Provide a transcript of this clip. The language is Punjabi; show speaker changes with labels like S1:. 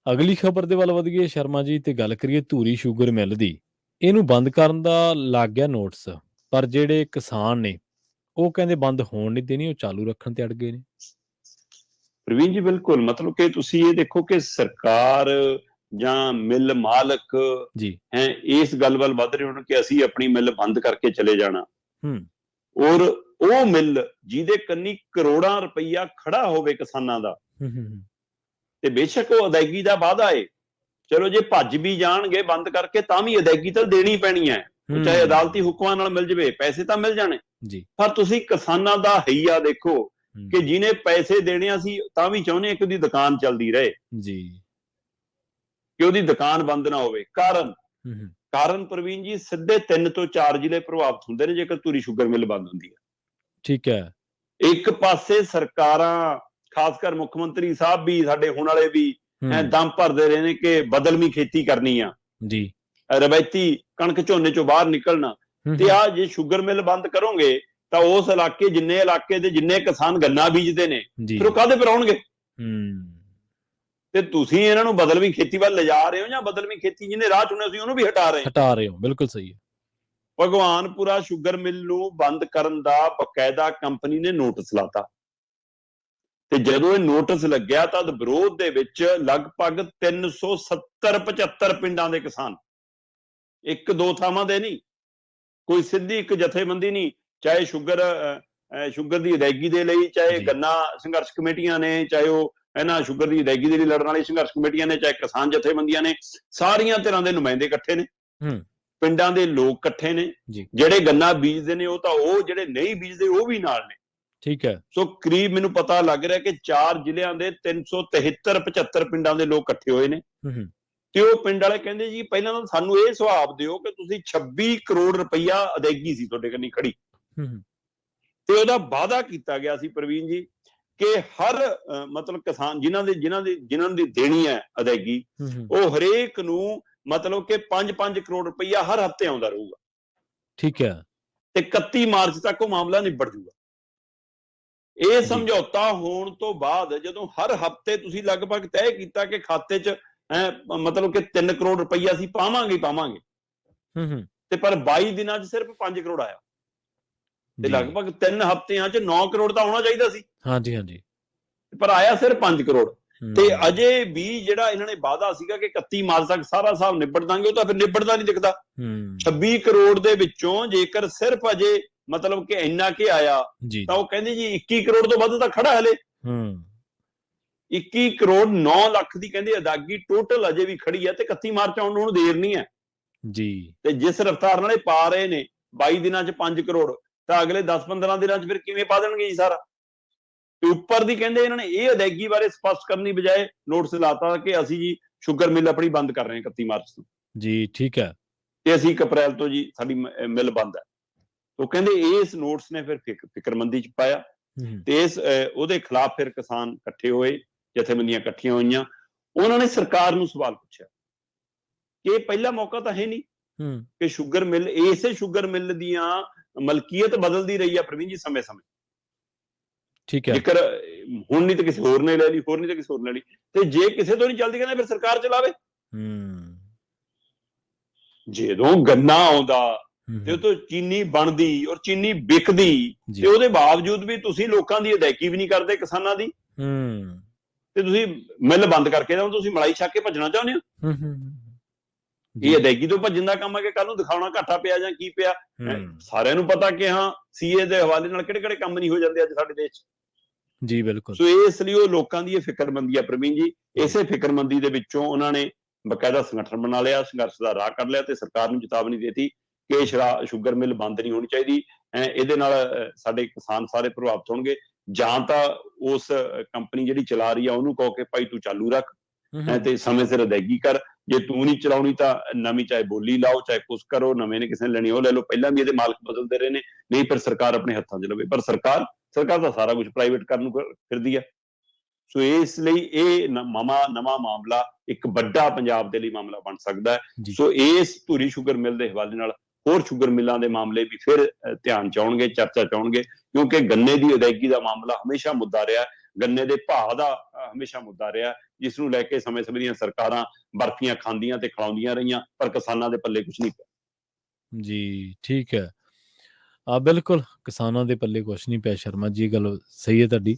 S1: ਅਗਲੀ ਖਬਰ ਦੇ ਵੱਲ ਵਧੀਏ ਸ਼ਰਮਾ ਜੀ ਤੇ ਗੱਲ ਕਰੀਏ ਧੂਰੀ ਸ਼ੂਗਰ ਮਿੱਲ ਦੀ। ਇਹਨੂੰ ਬੰਦ ਕਰਨ ਦਾ ਲੱਗ ਗਿਆ ਨੋਟਿਸ, ਪਰ ਜਿਹੜੇ ਕਿਸਾਨ ਨੇ ਉਹ ਕਹਿੰਦੇ ਬੰਦ ਹੋਣ ਨਹੀਂ ਦੇਣੀ, ਉਹ ਚਾਲੂ ਰੱਖਣ ਤੇ ਅੜ ਗਏ ਨੇ।
S2: ਪ੍ਰਵੀਨ ਜੀ ਬਿਲਕੁਲ, ਮਤਲਬ ਕਿ ਤੁਸੀਂ ਇਹ ਦੇਖੋ ਕਿ ਸਰਕਾਰ ਜਾਂ ਮਿੱਲ ਮਾਲਕ
S1: ਜੀ
S2: ਹੈ ਇਸ ਗੱਲ ਵੱਲ ਵੱਧ ਰਹੇ ਹੋਣ ਕਿ ਅਸੀਂ ਆਪਣੀ ਮਿੱਲ ਬੰਦ ਕਰਕੇ ਚਲੇ ਜਾਣਾ,
S1: ਹੂੰ
S2: ਔਰ ਉਹ ਮਿੱਲ ਜਿਹਦੇ ਕੰਨੀ ਕਰੋੜਾਂ ਰੁਪਈਆ ਖੜਾ ਹੋਵੇ ਕਿਸਾਨਾਂ ਦਾ,
S1: ਹੂੰ ਹੂੰ
S2: ਤੇ ਬੇਸ਼ੱਕ ਉਹ ਅਦਾਇਗੀ ਦਾ ਵਾਅਦਾ ਏ, ਚਲੋ ਜੇ ਭੱਜ ਵੀ ਜਾਣਗੇ ਬੰਦ ਕਰਕੇ ਤਾਂ ਵੀ ਅਦਾਇਗੀ ਤਾਂ ਦੇਣੀ ਪੈਣੀ ਹੈ, ਉਹ ਚਾਹੇ ਅਦਾਲਤੀ ਹੁਕਮਾਂ ਨਾਲ ਮਿਲ ਜਵੇ, ਪੈਸੇ ਤਾਂ ਮਿਲ ਜਾਣੇ।
S1: ਜੀ
S2: ਪਰ ਤੁਸੀਂ ਕਿਸਾਨਾਂ ਦਾ ਹਈਆ ਦੇਖੋ ਕਿ ਜਿਹਨੇ ਪੈਸੇ ਦੇਣੇ ਅਸੀਂ ਤਾਂ ਵੀ ਚਾਹੁੰਦੇ ਹਾਂ ਕਿ ਉਹਦੀ ਦੁਕਾਨ ਚੱਲਦੀ ਰਹੇ,
S1: ਜੀ
S2: ਕਿ ਉਹਦੀ ਦੁਕਾਨ ਬੰਦ ਨਾ ਹੋਵੇ। ਕਾਰਨ ਪ੍ਰਵੀਨ ਜੀ ਸਿੱਧੇ 3 ਤੋਂ 4 ਜ਼ਿਲ੍ਹੇ ਪ੍ਰਭਾਵਿਤ ਹੁੰਦੇ ਨੇ ਜੇਕਰ ਧੂਰੀ ਸ਼ੂਗਰ ਮਿੱਲ ਬੰਦ ਹੁੰਦੀ ਹੈ।
S1: ਠੀਕ ਹੈ।
S2: ਇੱਕ ਪਾਸੇ ਸਰਕਾਰਾਂ, ਖਾਸ ਕਰ ਮੁੱਖ ਮੰਤਰੀ ਸਾਹਿਬ ਵੀ, ਸਾਡੇ ਹੁਣ ਵਾਲੇ ਵੀ ਦਮ ਭਰਦੇ ਰਹੇ ਨੇ ਕਿ ਬਦਲਵੀਂ ਖੇਤੀ ਕਰਨੀ ਆ
S1: ਜੀ,
S2: ਰਵਾਇਤੀ ਕਣਕ ਝੋਨੇ ਚੋਂ ਬਾਹਰ ਨਿਕਲਣਾ, ਤੇ ਆ ਜੇ ਸ਼ੂਗਰ ਮਿੱਲ ਬੰਦ ਕਰੋਗੇ ਤਾਂ ਉਸ ਇਲਾਕੇ, ਜਿੰਨੇ ਇਲਾਕੇ ਦੇ ਜਿੰਨੇ ਕਿਸਾਨ ਗੰਨਾ ਬੀਜਦੇ ਨੇ, ਫਿਰ ਉਹ ਕਾਹਦੇ ਪਰ ਆਉਣਗੇ? ਤੇ ਤੁਸੀਂ ਇਹਨਾਂ ਨੂੰ ਬਦਲਵੀਂ ਖੇਤੀ ਵੱਲ ਲਿਜਾ ਰਹੇ ਹੋ ਜਾਂ ਬਦਲਵੀਂ ਖੇਤੀ ਜਿਹਨੇ ਰਾਹ ਚੁਣਿਆ ਸੀ ਉਹਨੂੰ ਵੀ ਹਟਾ ਰਹੇ
S1: ਹੋ? ਬਿਲਕੁਲ ਸਹੀ ਹੈ।
S2: ਭਗਵਾਨਪੁਰਾ ਸ਼ੂਗਰ ਮਿੱਲ ਨੂੰ ਬੰਦ ਕਰਨ ਦਾ ਬਕਾਇਦਾ ਕੰਪਨੀ ਨੇ ਨੋਟਿਸ ਲਾਤਾ, ਤੇ ਜਦੋਂ ਇਹ ਨੋਟਿਸ ਲੱਗਿਆ ਤਾਂ ਵਿਰੋਧ ਦੇ ਵਿੱਚ ਲਗਭਗ 370-75 ਪਿੰਡਾਂ ਦੇ ਕਿਸਾਨ, ਇੱਕ ਦੋ ਥਾਵਾਂ ਦੇ ਨਹੀਂ, ਕੋਈ ਸਿੱਧੀ ਇੱਕ ਜਥੇਬੰਦੀ ਨਹੀਂ, ਚਾਹੇ ਸ਼ੂਗਰ ਦੀ ਅਦਾਇਗੀ ਦੇ ਲਈ, ਚਾਹੇ ਗੰਨਾ ਸੰਘਰਸ਼ ਕਮੇਟੀਆਂ ਨੇ, ਚਾਹੇ ਉਹ ਇਹਨਾਂ ਸ਼ੂਗਰ ਦੀ ਅਦਾਇਗੀ ਦੇ ਲਈ ਲੜਨ ਵਾਲੀ ਸੰਘਰਸ਼ ਕਮੇਟੀਆਂ ਨੇ, ਚਾਹੇ ਕਿਸਾਨ ਜਥੇਬੰਦੀਆਂ ਨੇ, ਸਾਰੀਆਂ ਤਰ੍ਹਾਂ ਦੇ ਨੁਮਾਇੰਦੇ ਇਕੱਠੇ ਨੇ, ਪਿੰਡਾਂ ਦੇ ਲੋਕ ਇਕੱਠੇ ਨੇ, ਜਿਹੜੇ ਗੰਨਾ ਬੀਜਦੇ ਨੇ ਉਹ ਤਾਂ, ਉਹ ਜਿਹੜੇ ਨਹੀਂ ਬੀਜਦੇ ਉਹ ਵੀ ਨਾਲ ਨੇ।
S1: ਠੀਕ ਹੈ।
S2: ਸੋ ਕਰੀਬ ਮੈਨੂੰ ਪਤਾ ਲੱਗ ਰਿਹਾ ਕਿ 4 ਜ਼ਿਲ੍ਹਿਆਂ ਦੇ 373-75 ਪਿੰਡਾਂ ਦੇ ਲੋਕ ਇਕੱਠੇ ਹੋਏ ਨੇ, ਤੇ ਉਹ ਪਿੰਡ ਵਾਲੇ ਕਹਿੰਦੇ ਜੀ ਪਹਿਲਾਂ ਤਾਂ ਸਾਨੂੰ ਇਹ ਸੁਝਾਅ ਦਿਓ ਕਿ ਤੁਸੀਂ 26 ਕਰੋੜ ਰੁਪਈਆ ਅਦਾਇਗੀ ਸੀ ਤੁਹਾਡੇ ਕੰਨੀ ਖੜੀ, ਤੇ ਉਹਦਾ ਵਾਅਦਾ ਕੀਤਾ ਗਿਆ ਸੀ ਪ੍ਰਵੀਨ ਜੀ ਕਿ ਹਰ ਮਤਲਬ ਕਿਸਾਨ ਜਿਨ੍ਹਾਂ ਦੀ ਦੇਣੀ ਹੈ ਅਦਾਇਗੀ, ਉਹ ਹਰੇਕ ਨੂੰ ਮਤਲਬ ਕਿ 5-5 ਕਰੋੜ ਰੁਪਈਆ ਹਰ ਹਫ਼ਤੇ ਆਉਂਦਾ ਰਹੂਗਾ।
S1: ਠੀਕ ਹੈ।
S2: ਤੇ 31 ਮਾਰਚ ਤੱਕ ਉਹ ਮਾਮਲਾ ਨਿਬੜ ਜੂਗਾ। ਇਹ ਸਮਝੌਤਾ ਹੋਣ ਤੋਂ ਬਾਅਦ ਜਦੋਂ ਹਰ ਹਫ਼ਤੇ ਤੁਸੀਂ ਲਗਭਗ ਤੈਅ ਕੀਤਾ ਕਿ ਖਾਤੇ 'ਚ ਮਤਲਬ ਕਿ 3 ਕਰੋੜ ਰੁਪਈਆ ਅਸੀਂ ਪਾਵਾਂਗੇ, ਤੇ ਪਰ 22 ਦਿਨਾਂ 'ਚ ਸਿਰਫ 5 ਕਰੋੜ ਆਇਆ, ਤੇ ਲਗਭਗ 3 ਹਫ਼ਤਿਆਂ 'ਚ 9 ਕਰੋੜ ਤਾਂ ਆਉਣਾ ਚਾਹੀਦਾ ਸੀ।
S1: ਹਾਂਜੀ,
S2: ਪਰ ਆਇਆ ਸਿਰਫ 5 ਕਰੋੜ। ਤੇ ਅਜੇ ਵੀ ਜਿਹੜਾ ਇਹਨਾਂ ਨੇ ਵਾਅਦਾ ਸੀਗਾ ਕਿ 31 ਮਾਰਚ ਤੱਕ ਸਾਰਾ ਹਿਸਾਬ ਨਿਬੜ ਦਾਂਗੇ, ਉਹ ਤਾਂ ਫਿਰ ਨਿਬੜਦਾ ਨਹੀਂ ਦਿਖਦਾ। 26 ਕਰੋੜ ਦੇ ਵਿੱਚੋਂ ਜੇਕਰ ਸਿਰਫ ਅਜੇ ਮਤਲਬ ਕਿ ਇੰਨਾ ਕਿ ਆਇਆ, ਤਾਂ ਉਹ ਕਹਿੰਦੇ ਜੀ 21 ਕਰੋੜ ਤੋਂ ਵੱਧ ਤਾਂ ਖੜਾ ਹਲੇ। 21 ਕਰੋੜ 9 ਲੱਖ ਦੀ ਕਹਿੰਦੇ ਅਦਾਇਗੀ ਟੋਟਲ ਅਜੇ ਵੀ ਖੜੀ ਹੈ, ਤੇ 31 ਮਾਰਚ ਆਉਣ ਨੂੰ ਦੇਰ ਨਹੀਂ ਹੈ ਜੀ। ਤੇ ਜਿਸ ਰਫ਼ਤਾਰ ਨਾਲ ਇਹ ਪਾ ਰਹੇ ਨੇ 22 ਦਿਨਾਂ 'ਚ 5 ਕਰੋੜ, ਤਾਂ ਅਗਲੇ 10-15 ਦਿਨਾਂ 'ਚ ਫਿਰ ਕਿਵੇਂ ਪਾ ਦੇਣਗੇ ਜੀ ਸਾਰਾ? ਤੇ ਉੱਪਰ ਦੀ ਕਹਿੰਦੇ ਇਹਨਾਂ ਨੇ ਇਹ ਅਦਾਇਗੀ ਬਾਰੇ ਸਪਸ਼ਟ ਕਰਨ ਦੀ ਬਜਾਏ ਨੋਟਿਸ ਲਾਤਾ ਕਿ ਅਸੀਂ ਜੀ ਸ਼ੂਗਰ ਮਿੱਲ ਆਪਣੀ ਬੰਦ ਕਰ ਰਹੇ ਹਾਂ 31 ਮਾਰਚ ਤੋਂ ਜੀ। ਠੀਕ ਹੈ। ਤੇ ਅਸੀਂ 1 ਅਪ੍ਰੈਲ ਤੋਂ ਜੀ ਸਾਡੀ ਮਿੱਲ ਬੰਦ ਹੈ। ਉਹ ਕਹਿੰਦੇ ਇਸ ਨੋਟਿਸ ਨੇ ਫਿਰ ਫਿਕਰਮੰਦੀ 'ਚ ਪਾਇਆ, ਤੇ ਉਹਦੇ ਖਿਲਾਫ ਫਿਰ ਕਿਸਾਨ ਇਕੱਠੇ ਹੋਏ, ਜਥੇਬੰਦੀਆਂ ਇਕੱਠੀਆਂ ਹੋਈਆਂ। ਉਹਨਾਂ ਨੇ ਸਰਕਾਰ ਨੂੰ ਸਵਾਲ ਪੁੱਛਿਆ ਕਿ ਇਹ ਪਹਿਲਾ ਮੌਕਾ ਤਾਂ ਹੈ ਨਹੀਂ ਕਿ ਸ਼ੂਗਰ ਮਿੱਲ, ਇਸੇ ਸ਼ੂਗਰ ਮਿੱਲ ਦੀਆਂ ਮਲਕੀਅਤ ਬਦਲਦੀ ਰਹੀ ਆ ਪ੍ਰਵੀਨ ਜੀ ਸਮੇਂ-ਸਮੇਂ। ਠੀਕ ਹੈ। ਜੇਕਰ ਹੁਣ ਨਹੀਂ ਤਾਂ ਕਿਸੇ ਹੋਰ ਨੇ ਲੈ ਲਈ, ਹੋਰ ਨਹੀਂ ਤਾਂ ਕਿਸੇ ਹੋਰ ਨੇ ਲੈ ਲਈ, ਤੇ ਜੇ ਕਿਸੇ ਤੋਂ ਨਹੀਂ ਚੱਲਦੀ ਕਹਿੰਦੇ ਫਿਰ ਸਰਕਾਰ ਚਲਾਵੇ। ਜਦੋਂ ਗੰਨਾ ਆਉਂਦਾ ਤੇ ਉਹ ਤੋਂ ਚੀਨੀ ਬਣਦੀ ਔਰ ਚੀਨੀ ਵਿਕਦੀ, ਤੇ ਉਹਦੇ ਬਾਵਜੂਦ ਵੀ ਤੁਸੀਂ ਲੋਕਾਂ ਦੀ ਅਦਾਇਗੀ ਵੀ ਨਹੀਂ ਕਰਦੇ ਕਿਸਾਨਾਂ ਦੀ, ਤੇ ਤੁਸੀਂ ਮਿੱਲ ਬੰਦ ਕਰਕੇ ਤਾਂ ਤੁਸੀਂ ਮਲਾਈ ਛੱਕ ਕੇ ਭੱਜਣਾ ਚਾਹੁੰਦੇ ਹੋ। ਇਹ ਅਦਾਇਗੀ ਤੋਂ ਭੱਜਣ ਦਾ ਕੰਮ ਹੈ ਕਿ ਕੱਲ ਨੂੰ ਦਿਖਾਉਣਾ ਘਾਟਾ ਪਿਆ ਜਾਂ ਕੀ ਪਿਆ। ਸਾਰਿਆਂ ਨੂੰ ਪਤਾ ਕਿ ਹਾਂ ਸੀਏ ਦੇ ਹਵਾਲੇ ਨਾਲ ਕਿਹੜੇ-ਕਿਹੜੇ ਕੰਮ ਨਹੀਂ ਹੋ ਜਾਂਦੇ ਅੱਜ ਸਾਡੇ ਦੇਸ਼ 'ਚ ਜੀ। ਬਿਲਕੁਲ। ਸੋ ਇਸ ਲਈ ਉਹ ਲੋਕਾਂ ਦੀ ਇਹ ਫਿਕਰਮੰਦੀ ਆ ਪ੍ਰਵੀਨ ਜੀ। ਇਸੇ ਫਿਕਰਮੰਦੀ ਦੇ ਵਿੱਚੋਂ ਉਹਨਾਂ ਨੇ ਬਕਾਇਦਾ ਸੰਗਠਨ ਬਣਾ ਲਿਆ, ਸੰਘਰਸ਼ ਦਾ ਰਾਹ ਕੱਢ ਲਿਆ, ਤੇ ਸਰਕਾਰ ਨੂੰ ਚੇਤਾਵਨੀ ਦੇਤੀ ਕਿ ਸ਼ੂਗਰ ਮਿੱਲ ਬੰਦ ਨਹੀਂ ਹੋਣੀ ਚਾਹੀਦੀ। ਇਹਦੇ ਨਾਲ ਸਾਡੇ ਕਿਸਾਨ ਸਾਰੇ ਪ੍ਰਭਾਵਿਤ ਹੋਣਗੇ। ਜਾਂ ਤਾਂ ਉਸ ਕੰਪਨੀ ਜਿਹੜੀ ਚਲਾ ਰਹੀ ਆ ਉਹਨੂੰ ਕਹੋ ਕਿ ਭਾਈ ਤੂੰ ਚਾਲੂ ਰੱਖ ਤੇ ਸਮੇਂ ਸਿਰ ਅਦਾਇਗੀ ਕਰ, ਜੇ ਤੂੰ ਨਹੀਂ ਚਲਾਉਣੀ ਤਾਂ ਨਵੀਂ ਚਾਹੇ ਬੋਲੀ ਲਾਓ, ਚਾਹੇ ਕੁਛ ਕਰੋ, ਨਵੇਂ ਨੇ ਕਿਸੇ ਨੇ ਲੈਣੀ ਉਹ ਲੈ ਲਓ। ਪਹਿਲਾਂ ਵੀ ਇਹਦੇ ਮਾਲਕ ਬਦਲਦੇ ਰਹੇ ਨੇ, ਨਹੀਂ ਫਿਰ ਸਰਕਾਰ ਆਪਣੇ ਹੱਥਾਂ 'ਚ ਲਵੇ। ਪਰ ਸਰਕਾਰ ਤਾਂ ਸਾਰਾ ਕੁਝ ਪ੍ਰਾਈਵੇਟ ਕਰਨ ਨੂੰ ਫਿਰਦੀ ਹੈ। ਸੋ ਇਸ ਲਈ ਇਹ ਨਵਾਂ ਮਾਮਲਾ ਇੱਕ ਵੱਡਾ ਪੰਜਾਬ ਦੇ ਲਈ ਮਾਮਲਾ ਬਣ ਸਕਦਾ ਹੈ। ਸੋ ਇਸ ਧੂਰੀ ਸ਼ੂਗਰ ਮਿੱਲ ਦੇ ਹਵਾਲੇ ਨਾਲ ਹੋਰ ਸ਼ੂਗਰ ਮਿੱਲਾਂ ਦੇ ਮਾਮਲੇ ਵੀ ਫਿਰ ਧਿਆਨ 'ਚ ਆਉਣਗੇ, ਚਰਚਾ 'ਚ ਆਉਣਗੇ, ਕਿਉਂਕਿ ਗੰਨੇ ਦੀ ਅਦਾਇਗੀ ਦਾ ਮਾਮਲਾ ਹਮੇਸ਼ਾ ਮੁੱਦਾ ਰਿਹਾ, ਗੰਨੇ ਦੇ ਭਾਅ ਦਾ ਹਮੇਸ਼ਾ ਮੁੱਦਾ ਰਿਹਾ। ਜਿਸ ਨੂੰ ਲੈ ਕੇ ਸਮੇਂ-ਸਮੇਂ ਦੀਆਂ ਸਰਕਾਰਾਂ ਬਰਫੀਆਂ ਖਾਂਦੀਆਂ ਤੇ ਖਿਲਾਉਂਦੀਆਂ ਰਹੀਆਂ, ਪਰ ਕਿਸਾਨਾਂ ਦੇ ਪੱਲੇ ਕੁਛ ਨਹੀਂ ਪਿਆ।
S1: ਜੀ, ਠੀਕ ਹੈ। ਬਿਲਕੁਲ, ਕਿਸਾਨਾਂ ਦੇ ਪੱਲੇ ਕੁਛ ਨਹੀਂ ਪਿਆ ਸ਼ਰਮਾ ਜੀ, ਇਹ ਗੱਲ ਸਹੀ ਹੈ ਤੁਹਾਡੀ।